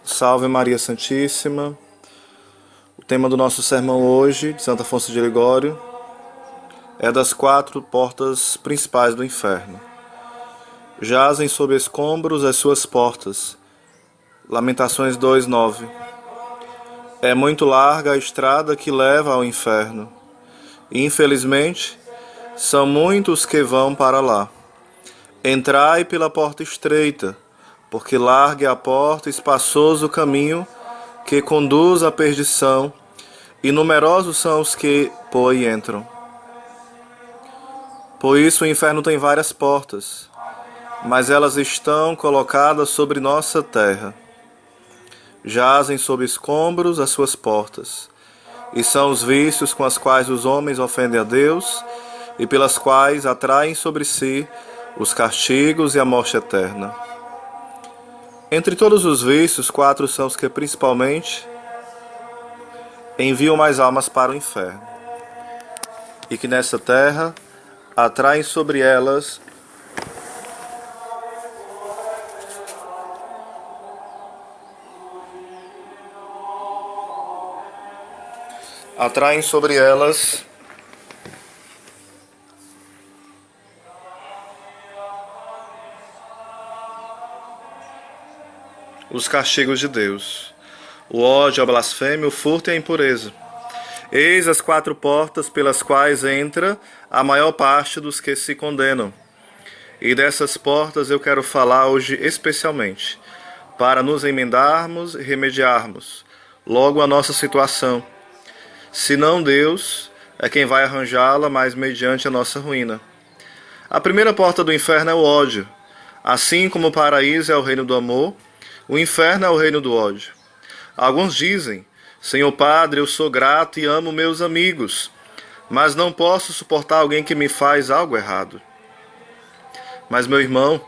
Salve Maria Santíssima. O tema do nosso sermão hoje, de Santo Afonso de Ligório, é das 4 portas principais do inferno. Jazem sob escombros as suas portas. Lamentações 2:9. É muito larga a estrada que leva ao inferno, e infelizmente são muitos que vão para lá. Entrai pela porta estreita, porque larga é a porta e espaçoso o caminho que conduz à perdição, e numerosos são os que por aí entram. Por isso o inferno tem várias portas, mas elas estão colocadas sobre nossa terra. Jazem sob escombros as suas portas, e são os vícios com os quais os homens ofendem a Deus e pelas quais atraem sobre si os castigos e a morte eterna. Entre todos os vícios, 4 são os que principalmente enviam mais almas para o inferno, e que nessa terra atraem sobre elas os castigos de Deus: o ódio, a blasfêmia, o furto e a impureza. Eis as 4 portas pelas quais entra a maior parte dos que se condenam. E dessas portas eu quero falar hoje especialmente, para nos emendarmos e remediarmos logo a nossa situação. Senão Deus é quem vai arranjá-la, mas mediante a nossa ruína. A primeira porta do inferno é o ódio. Assim como o paraíso é o reino do amor, o inferno é o reino do ódio. Alguns dizem: Senhor Padre, eu sou grato e amo meus amigos, mas não posso suportar alguém que me faz algo errado. Mas, meu irmão,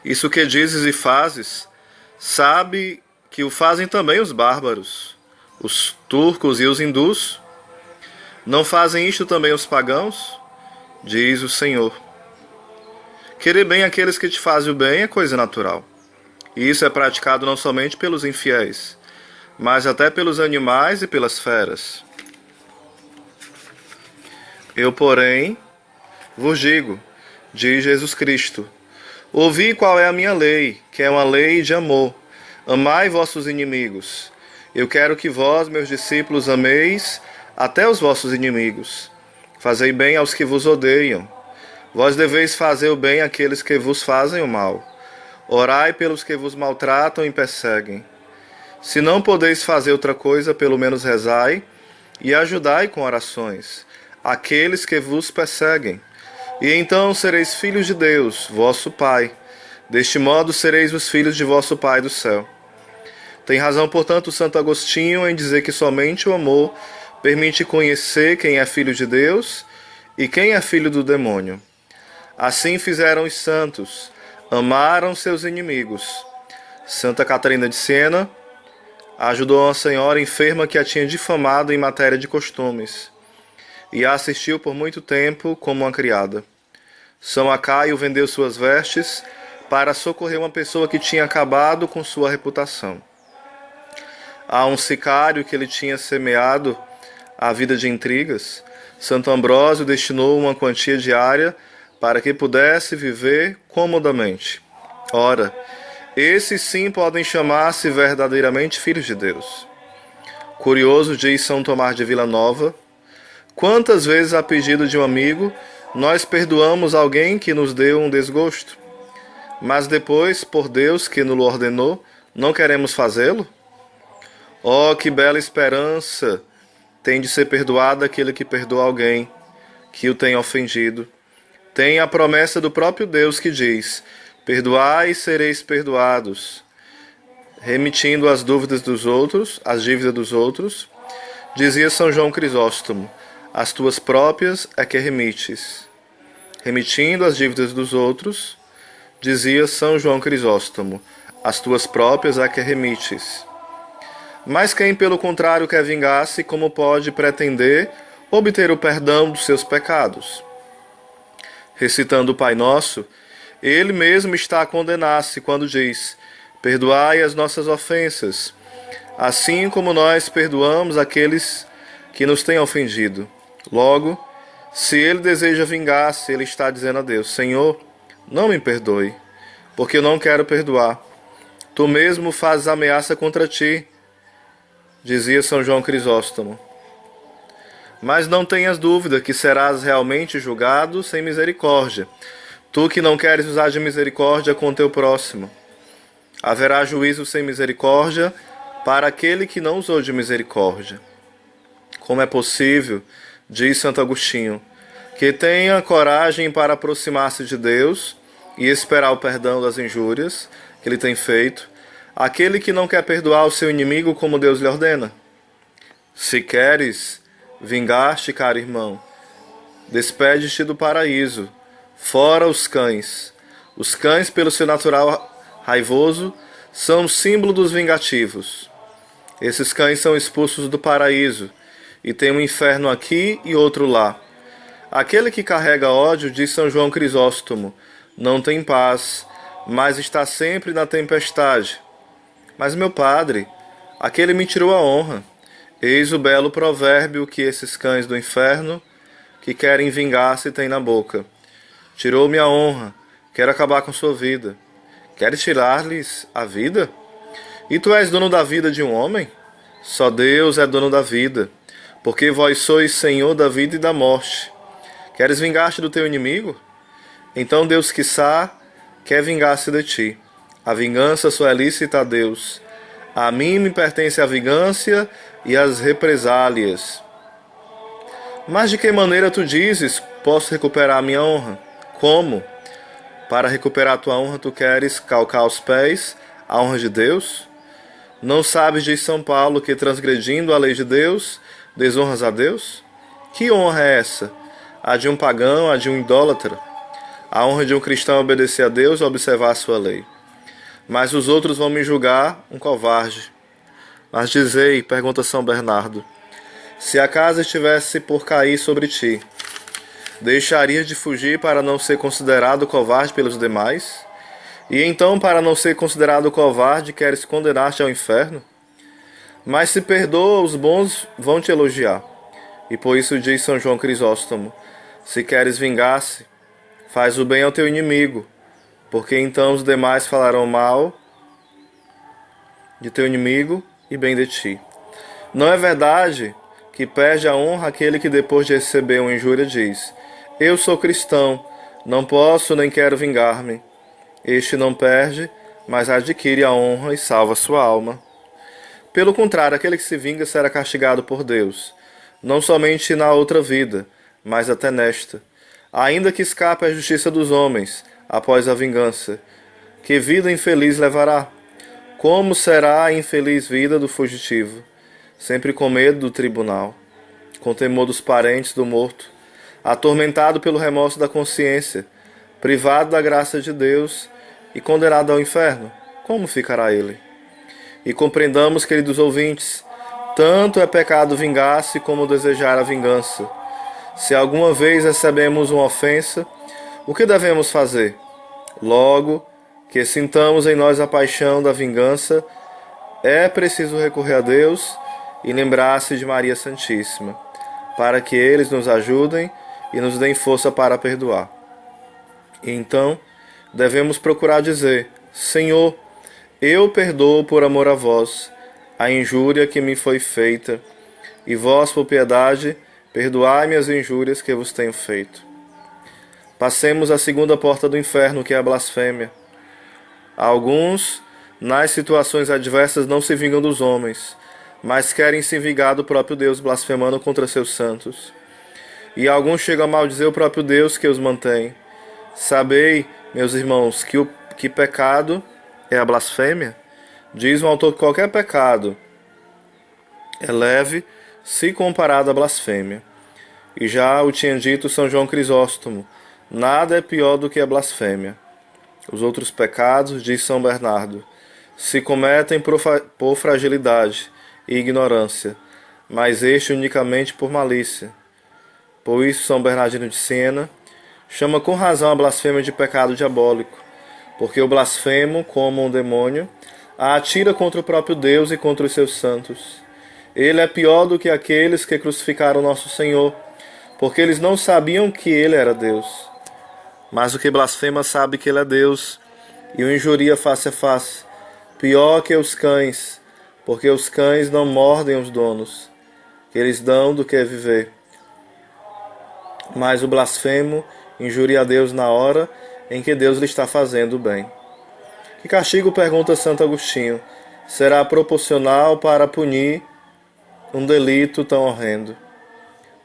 isso que dizes e fazes, sabe que o fazem também os bárbaros, os turcos e os hindus. Não fazem isto também os pagãos? Diz o Senhor. Querer bem aqueles que te fazem o bem é coisa natural. E isso é praticado não somente pelos infiéis, mas até pelos animais e pelas feras. Eu, porém, vos digo, diz Jesus Cristo, ouvi qual é a minha lei, que é uma lei de amor. Amai vossos inimigos. Eu quero que vós, meus discípulos, ameis até os vossos inimigos. Fazei bem aos que vos odeiam. Vós deveis fazer o bem àqueles que vos fazem o mal. Orai pelos que vos maltratam e perseguem. Se não podeis fazer outra coisa, pelo menos rezai e ajudai com orações aqueles que vos perseguem. E então sereis filhos de Deus, vosso Pai. Deste modo sereis os filhos de vosso Pai do céu. Tem razão, portanto, Santo Agostinho em dizer que somente o amor permite conhecer quem é filho de Deus e quem é filho do demônio. Assim fizeram os santos, amaram seus inimigos. Santa Catarina de Siena ajudou uma senhora enferma que a tinha difamado em matéria de costumes, e a assistiu por muito tempo como uma criada. São Acaio vendeu suas vestes para socorrer uma pessoa que tinha acabado com sua reputação. A um sicário que ele tinha semeado a vida de intrigas, Santo Ambrósio destinou uma quantia diária para que pudesse viver comodamente. Ora, esses sim podem chamar-se verdadeiramente filhos de Deus. Curioso, diz São Tomás de Vilanova, quantas vezes, a pedido de um amigo, nós perdoamos alguém que nos deu um desgosto, mas depois, por Deus que nos ordenou, não queremos fazê-lo? Oh, que bela esperança tem de ser perdoado aquele que perdoa alguém que o tem ofendido. Tem a promessa do próprio Deus que diz: perdoai e sereis perdoados. Remitindo as dúvidas dos outros, as dívidas dos outros, dizia São João Crisóstomo: as tuas próprias é que remites. Remitindo as dívidas dos outros, dizia São João Crisóstomo: as tuas próprias é que remites. Mas quem, pelo contrário, quer vingar-se, como pode pretender obter o perdão dos seus pecados? Recitando o Pai Nosso, ele mesmo está a condenar-se quando diz: perdoai as nossas ofensas, assim como nós perdoamos aqueles que nos têm ofendido. Logo, se ele deseja vingar-se, ele está dizendo a Deus: Senhor, não me perdoe, porque eu não quero perdoar. Tu mesmo fazes ameaça contra ti, dizia São João Crisóstomo. Mas não tenhas dúvida que serás realmente julgado sem misericórdia, tu que não queres usar de misericórdia com teu próximo. Haverá juízo sem misericórdia para aquele que não usou de misericórdia. Como é possível, diz Santo Agostinho, que tenha coragem para aproximar-se de Deus e esperar o perdão das injúrias que ele tem feito, aquele que não quer perdoar o seu inimigo como Deus lhe ordena? Se queres vingar-te, caro irmão, despede-te do paraíso, fora os cães. Os cães, pelo seu natural raivoso, são o símbolo dos vingativos. Esses cães são expulsos do paraíso, e tem um inferno aqui e outro lá. Aquele que carrega ódio, diz São João Crisóstomo, não tem paz, mas está sempre na tempestade. Mas, meu padre, aquele me tirou a honra. Eis o belo provérbio que esses cães do inferno, que querem vingar-se, têm na boca. Tirou-me a honra, quero acabar com sua vida. Queres tirar-lhes a vida? E tu és dono da vida de um homem? Só Deus é dono da vida, porque vós sois Senhor da vida e da morte. Queres vingar-te do teu inimigo? Então Deus, quiçá, quer vingar-se de ti. A vingança só é lícita a Deus. A mim me pertence a vingança e as represálias. Mas de que maneira tu dizes, posso recuperar a minha honra? Como? Para recuperar a tua honra, tu queres calcar aos pés a honra de Deus? Não sabes, diz São Paulo, que transgredindo a lei de Deus, desonras a Deus? Que honra é essa? A de um pagão, a de um idólatra? A honra de um cristão é obedecer a Deus e observar a sua lei. Mas os outros vão me julgar um covarde. Mas dizei, pergunta São Bernardo, se a casa estivesse por cair sobre ti, deixarias de fugir para não ser considerado covarde pelos demais? E então, para não ser considerado covarde, queres condenar-te ao inferno? Mas se perdoa, os bons vão te elogiar. E por isso diz São João Crisóstomo, se queres vingar-se, faz o bem ao teu inimigo, porque então os demais falarão mal de teu inimigo e bem de ti. Não é verdade que perde a honra aquele que depois de receber uma injúria diz, eu sou cristão, não posso nem quero vingar-me. Este não perde, mas adquire a honra e salva sua alma. Pelo contrário, aquele que se vinga será castigado por Deus, não somente na outra vida, mas até nesta. Ainda que escape à justiça dos homens, após a vingança, que vida infeliz levará? Como será a infeliz vida do fugitivo, sempre com medo do tribunal, com temor dos parentes do morto, atormentado pelo remorso da consciência, privado da graça de Deus e condenado ao inferno? Como ficará ele? E compreendamos, queridos ouvintes, tanto é pecado vingar-se como desejar a vingança. Se alguma vez recebemos uma ofensa, o que devemos fazer? Logo que sintamos em nós a paixão da vingança, é preciso recorrer a Deus e lembrar-se de Maria Santíssima, para que eles nos ajudem e nos deem força para perdoar. E então, devemos procurar dizer, Senhor, eu perdoo por amor a vós a injúria que me foi feita, e vós, por piedade, perdoai-me as injúrias que vos tenho feito. Passemos à segunda porta do inferno, que é a blasfêmia. Alguns, nas situações adversas, não se vingam dos homens, mas querem se vingar do próprio Deus, blasfemando contra seus santos. E alguns chegam a maldizer o próprio Deus que os mantém. Sabei, meus irmãos, que pecado é a blasfêmia? Diz um autor que qualquer pecado é leve se comparado à blasfêmia. E já o tinha dito São João Crisóstomo, nada é pior do que a blasfêmia. Os outros pecados, diz São Bernardo, se cometem por fragilidade e ignorância, mas este unicamente por malícia. Por isso, São Bernardino de Siena chama com razão a blasfêmia de pecado diabólico, porque o blasfemo, como um demônio, a atira contra o próprio Deus e contra os seus santos. Ele é pior do que aqueles que crucificaram nosso Senhor, porque eles não sabiam que ele era Deus. Mas o que blasfema sabe que ele é Deus, e o injuria face a face, pior que os cães, porque os cães não mordem os donos, que eles dão do que viver. Mas o blasfemo injuria a Deus na hora em que Deus lhe está fazendo o bem. Que castigo, pergunta Santo Agostinho, será proporcional para punir um delito tão horrendo?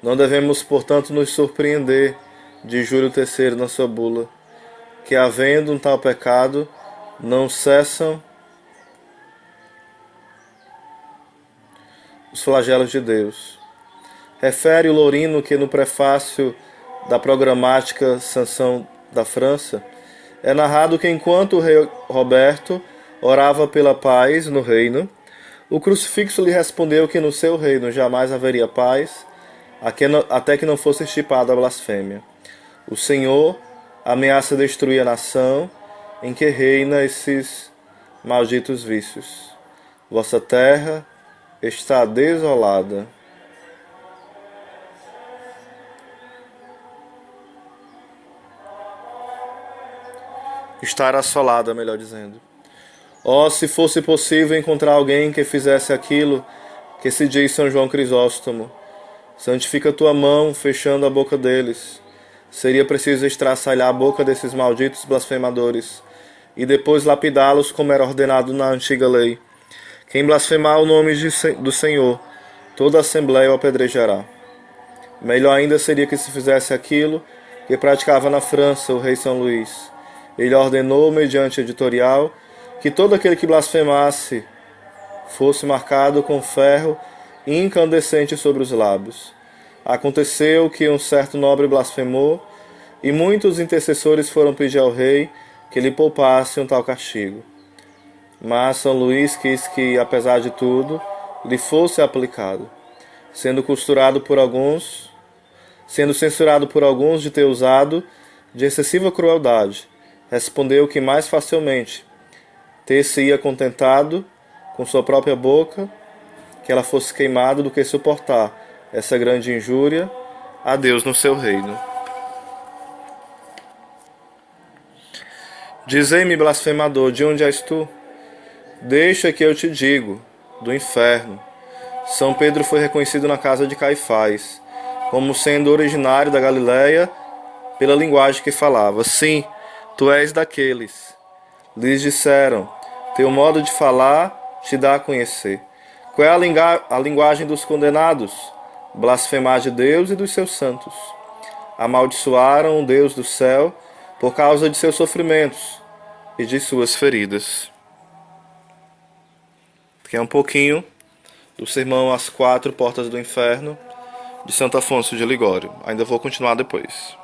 Não devemos, portanto, nos surpreender, diz Júlio III na sua bula, que havendo um tal pecado, não cessam os flagelos de Deus. Refere o Lourino que no prefácio da programática Sanção da França, é narrado que enquanto o rei Roberto orava pela paz no reino, o crucifixo lhe respondeu que no seu reino jamais haveria paz, até que não fosse extirpada a blasfêmia. O Senhor ameaça destruir a nação em que reina esses malditos vícios. Vossa terra está desolada. Estar assolada, melhor dizendo. Oh, se fosse possível encontrar alguém que fizesse aquilo que se diz São João Crisóstomo. Santifica tua mão, fechando a boca deles. Seria preciso estraçalhar a boca desses malditos blasfemadores e depois lapidá-los como era ordenado na antiga lei. Quem blasfemar o nome do Senhor, toda a assembleia o apedrejará. Melhor ainda seria que se fizesse aquilo que praticava na França o rei São Luís. Ele ordenou, mediante editorial, que todo aquele que blasfemasse fosse marcado com ferro incandescente sobre os lábios. Aconteceu que um certo nobre blasfemou, e muitos intercessores foram pedir ao rei que lhe poupasse um tal castigo. Mas São Luís quis que, apesar de tudo, lhe fosse aplicado, sendo censurado por alguns de ter usado de excessiva crueldade. Respondeu que mais facilmente ter-se-ia contentado com sua própria boca que ela fosse queimada do que suportar essa grande injúria a Deus no seu reino. Dizei-me, blasfemador, de onde és tu? Deixa que eu te digo, do inferno. São Pedro foi reconhecido na casa de Caifás, como sendo originário da Galiléia pela linguagem que falava. Sim, tu és daqueles. Lhes disseram, teu modo de falar te dá a conhecer. Qual é a linguagem dos condenados? Blasfemar de Deus e dos seus santos. Amaldiçoaram o Deus do céu por causa de seus sofrimentos e de suas feridas. Aqui é um pouquinho do sermão As Quatro Portas do Inferno, de Santo Afonso de Ligório. Ainda vou continuar depois.